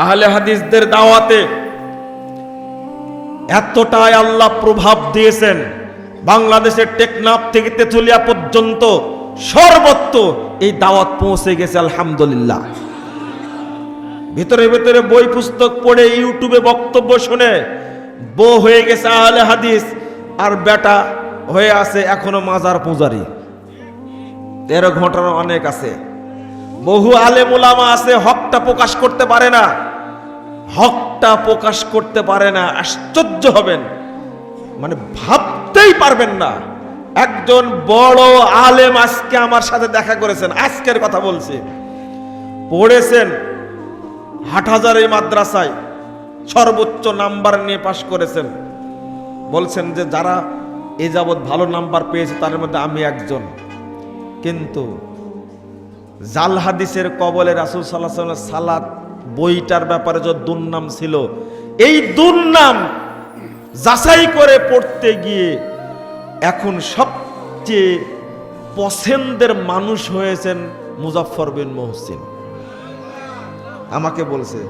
আহলে হাদিসদের দাওয়াতে এতটাই আল্লাহ প্রভাব দিয়েছেন, বাংলাদেশের টেকনাফ থেকে তেতুলিয়া পর্যন্ত সর্বত্র এই দাওয়াত পৌঁছে গেছে আলহামদুলিল্লাহ। ভিতরে ভিতরে বই পুস্তক পড়ে ইউটিউবে বক্তব্য শুনে বউ হয়ে গেছে আহলে হাদিস, আর বেটা হয়ে আছে এখনো মাজার পূজারি। এর ঘটনা অনেক আছে। বহু আলেম উলামা আছে হকটা প্রকাশ করতে পারে না, হকটা প্রকাশ করতে পারে না। আশ্চর্য হবেন, মানে ভাবতেই পারবেন না। একজন বড় আলেম আজকে আমার সাথে দেখা করেছেন, আজকের কথা বলছি, পড়েছেন হাটহাজারী মাদ্রাসায়, সর্বোচ্চ নাম্বার নিয়ে পাশ করেছেন। বলছেন যে যারা এ যাবৎ ভালো নাম্বার পেয়েছে তার মধ্যে আমি একজন। কিন্তু জাল হাদিসের কবলে রাসূল সাল্লাল্লাহু আলাইহি ওয়াসাল্লাম সালাত বইটার ব্যাপারে যে দুর্নাম ছিল, এই দুর্নাম যাচাই করে পড়তে গিয়ে এখন সবচেয়ে পছন্দের মানুষ হয়েছেন মুজাফফর বিন মুহসিন। আমাকে বলছে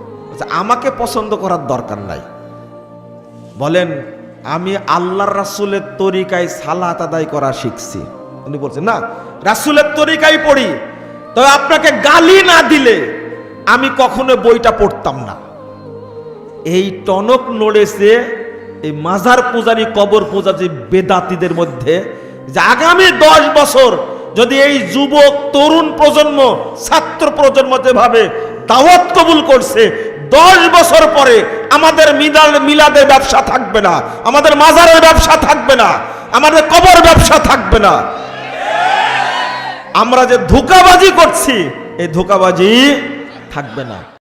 আমাকে পছন্দ করার দরকার নাই, বলেন আমি আল্লাহর রাসূলের তরিকায় সালাত আদায় করা শিখছি। উনি বলছেন না, রাসূলের তরিকায় পড়ি, তবে আপনাকে গালি না দিলে আমি কখনো বইটা পড়তাম না। এই টনক নড়েছে এই মাজার পূজারী কবর পূজারী বেদাতীদের মধ্যে, যে আগামী 10 বছর যদি এই যুবক তরুণ প্রজন্ম ছাত্র প্রজন্ম যেভাবে দাওয়াত কবুল করছে, 10 বছর পরে আমাদের মিলাদের ব্যবসা থাকবে না, আমাদের মাজারের ব্যবসা থাকবে না, আমাদের কবর ব্যবসা থাকবে না। আমরা যে ধোঁকাবাজি করছি এই ধোঁকাবাজি থাকবে না।